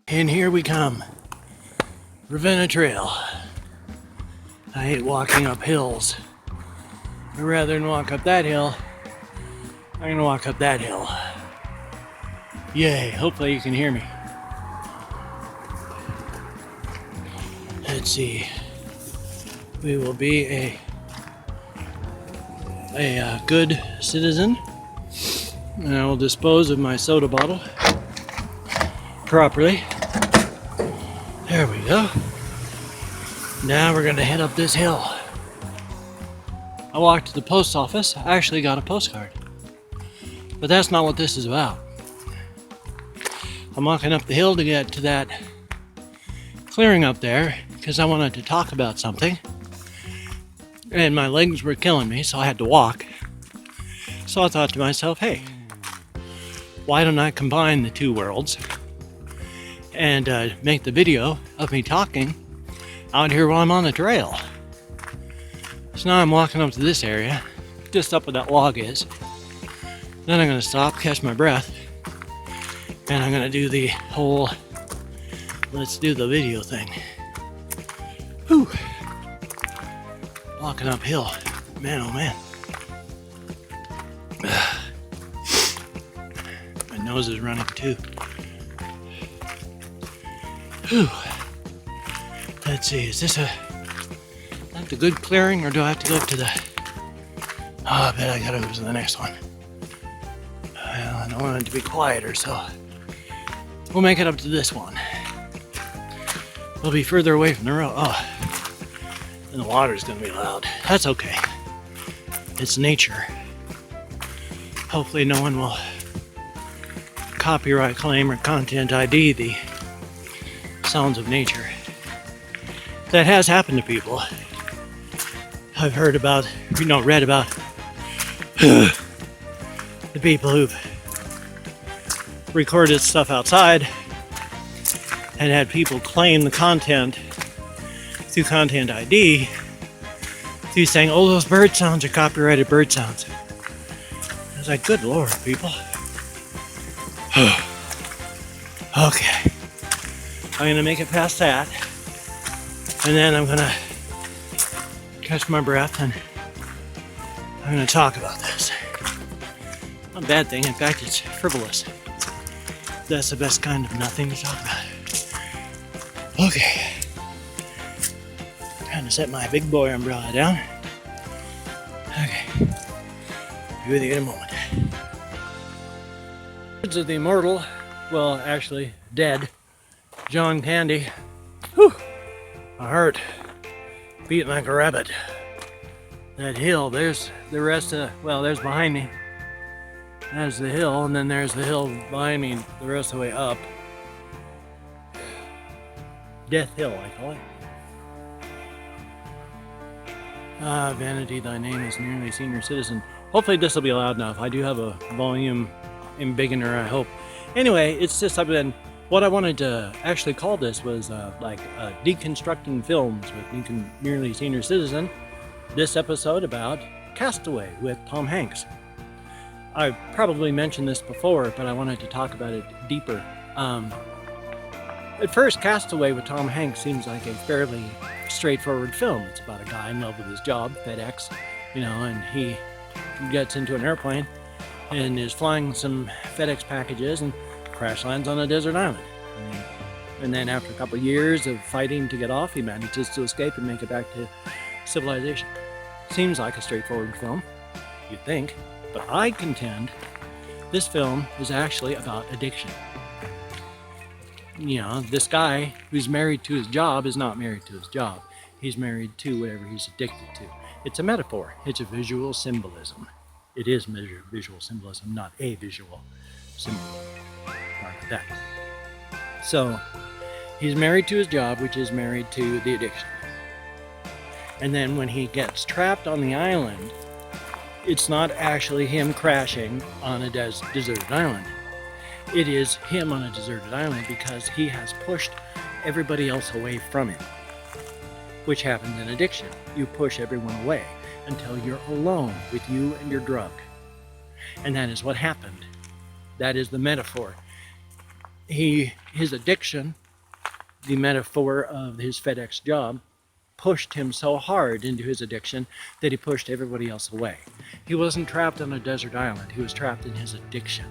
And here we come. Ravenna Trail. I hate walking up hills. But rather than walk up that hill, I'm gonna walk up that hill. Yay, hopefully you can hear me. Let's see. We will be a good citizen, and I will dispose of my soda bottle properly. There we go. Now we're gonna head up this hill. I walked to the post office. I actually got a postcard. But that's not what this is about. I'm walking up the hill to get to that clearing up there because I wanted to talk about something. And my legs were killing me, so I had to walk. So I thought to myself, hey, why don't I combine the two worlds and make the video of me talking out here while I'm on the trail. So now I'm walking up to this area, just up where that log is. Then I'm going to stop, catch my breath, and I'm going to do the whole let's do the video thing. Whew. Walking uphill. Man, oh man. My nose is running too. Whew. Let's see, is this a good clearing, or do I have to go to the... Oh, I bet I gotta go to the next one. I don't want it to be quieter, so we'll make it up to this one. We'll be further away from the road. Oh, and the water's gonna be loud. That's okay. It's nature. Hopefully no one will copyright claim or content ID the sounds of nature. That has happened to people. I've heard about, read about the people who've recorded stuff outside and had people claim the content through content ID through saying, oh, those bird sounds are copyrighted bird sounds. I was like, good Lord, people. Okay. I'm gonna make it past that, and then I'm gonna catch my breath and I'm gonna talk about this. Not a bad thing, in fact, it's frivolous. That's the best kind of nothing to talk about. Okay. Trying to set my big boy umbrella down. Okay. Be with you in a moment. Words of the immortal, well, actually, dead, John Candy. Whew. My heart beating like a rabbit. That hill, there's the rest of, well, there's behind me. There's the hill, and then there's the hill behind me the rest of the way up. Death Hill, I call it. Vanity, thy name is nearly senior citizen. Hopefully this will be loud enough. I do have a volume embiggener, I hope. Anyway, it's just something. What I wanted to actually call this was Deconstructing Films with Nearly Senior Citizen. This episode about Castaway with Tom Hanks. I've probably mentioned this before, but I wanted to talk about it deeper. At first, Castaway with Tom Hanks seems like a fairly straightforward film. It's about a guy in love with his job, FedEx, and he gets into an airplane and is flying some FedEx packages and crash lands on a desert island. And then after a couple of years of fighting to get off, he manages to escape and make it back to civilization. Seems like a straightforward film, you'd think, but I contend this film is actually about addiction. This guy who's married to his job is not married to his job. He's married to whatever he's addicted to. It's a metaphor. It's a visual symbolism. It is visual symbolism, not a visual symbolism. Part of that. So, he's married to his job, which is married to the addiction. And then when he gets trapped on the island, it's not actually him crashing on a deserted island. It is him on a deserted island because he has pushed everybody else away from him, which happens in addiction. You push everyone away until you're alone with you and your drug. And that is what happened. That is the metaphor. his addiction, the metaphor of his FedEx job, pushed him so hard into his addiction that he pushed everybody else away. He wasn't trapped on a desert island. He was trapped in his addiction,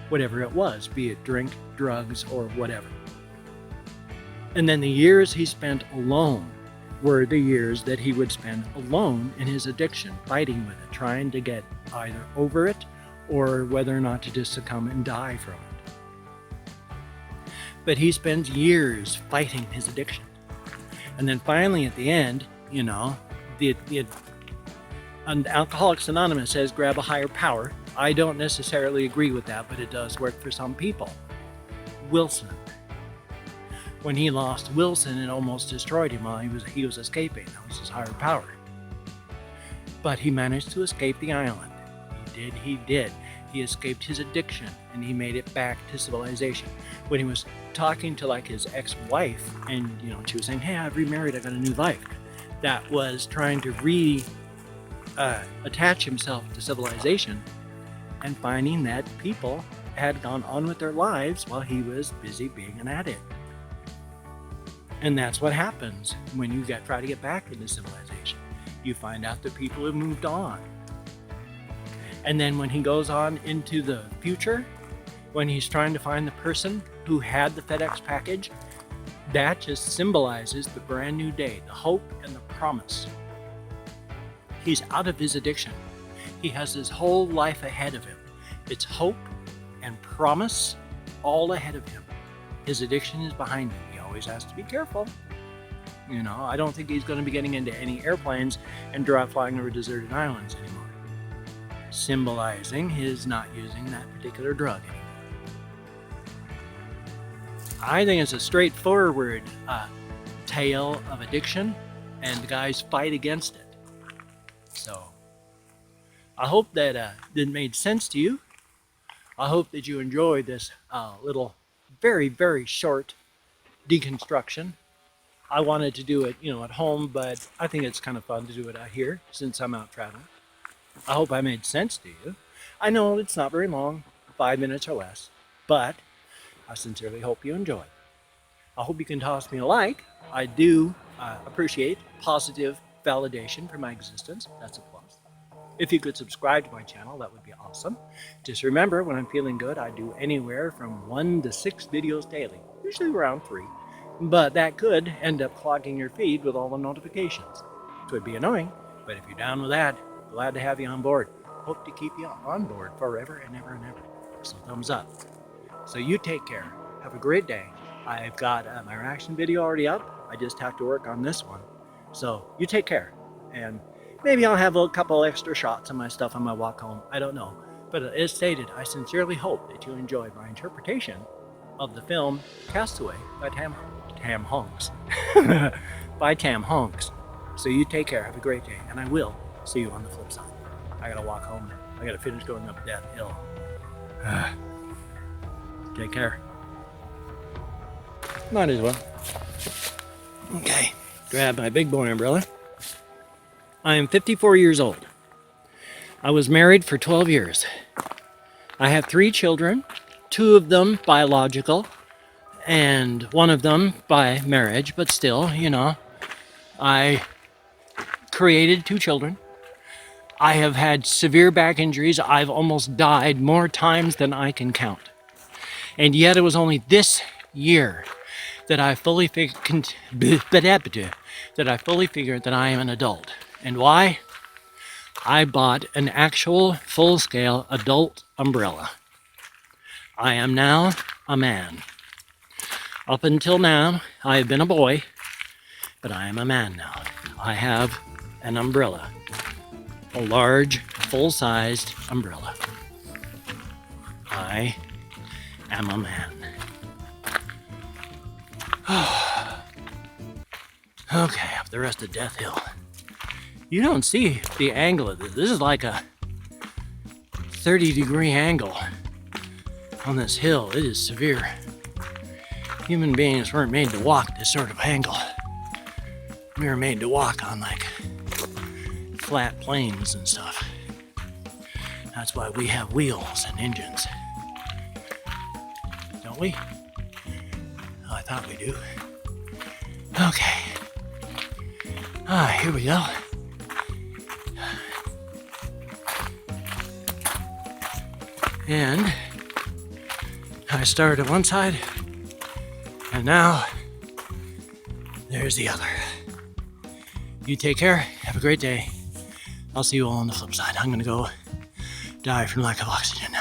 whatever it was, be it drink, drugs, or whatever. And then the years he spent alone were the years that he would spend alone in his addiction, fighting with it, trying to get either over it or whether or not to just succumb and die from it. But he spends years fighting his addiction. And then finally at the end, Alcoholics Anonymous says grab a higher power. I don't necessarily agree with that, but it does work for some people. Wilson. When he lost Wilson, it almost destroyed him while he was escaping. That was his higher power. But he managed to escape the island. He did. He escaped his addiction and he made it back to civilization. When he was talking to like his ex-wife and she was saying, hey, I've remarried, I got a new life. That was trying to attach himself to civilization and finding that people had gone on with their lives while he was busy being an addict. And that's what happens when you try to get back into civilization. You find out that people have moved on. And then when he goes on into the future, when he's trying to find the person who had the FedEx package, that just symbolizes the brand new day, the hope and the promise. He's out of his addiction. He has his whole life ahead of him. It's hope and promise all ahead of him. His addiction is behind him. He always has to be careful. I don't think he's going to be getting into any airplanes and flying over deserted islands anymore. Symbolizing his not using that particular drug anymore. I think it's a straightforward tale of addiction, and the guys fight against it. So, I hope that it made sense to you. I hope that you enjoyed this little, very, very short deconstruction. I wanted to do it, at home, but I think it's kind of fun to do it out here since I'm out traveling. I hope I made sense to you. I know it's not very long, 5 minutes or less, but I sincerely hope you enjoyed. I hope you can toss me a like. I do appreciate positive validation for my existence. That's a plus. If you could subscribe to my channel, that would be awesome. Just remember, when I'm feeling good, I do anywhere from 1 to 6 videos daily, usually around 3. But that could end up clogging your feed with all the notifications. Could be annoying, but if you're down with that, glad to have you on board. Hope to keep you on board forever and ever and ever. So thumbs up. So you take care. Have a great day. I've got my reaction video already up. I just have to work on this one. So you take care. And maybe I'll have a couple extra shots of my stuff on my walk home. I don't know. But as stated, I sincerely hope that you enjoyed my interpretation of the film Castaway by Tam Honks. By Tam Honks. So you take care. Have a great day. And I will see you on the flip side. I gotta walk home now. I gotta finish going up that hill. Take care. Might as well. Okay, grab my big boy umbrella. I am 54 years old. I was married for 12 years. I have 3 children, 2 of them biological, and 1 of them by marriage, but still, I created 2 children. I have had severe back injuries. I've almost died more times than I can count. And yet it was only this year that I fully figured that I am an adult. And why? I bought an actual full-scale adult umbrella. I am now a man. Up until now, I have been a boy, but I am a man now. I have an umbrella. A large, full-sized umbrella. I am a man. Okay, up the rest of Death Hill. You don't see the angle of this. This is like a 30-degree angle on this hill. It is severe. Human beings weren't made to walk this sort of angle. We were made to walk on like flat plains and stuff. That's why we have wheels and engines. Don't don't we? Oh, I thought we do. Okay. Here we go. And I started at one side, and now there's the other. You take care. Have a great day. I'll see you all on the flip side. I'm gonna go die from lack of oxygen.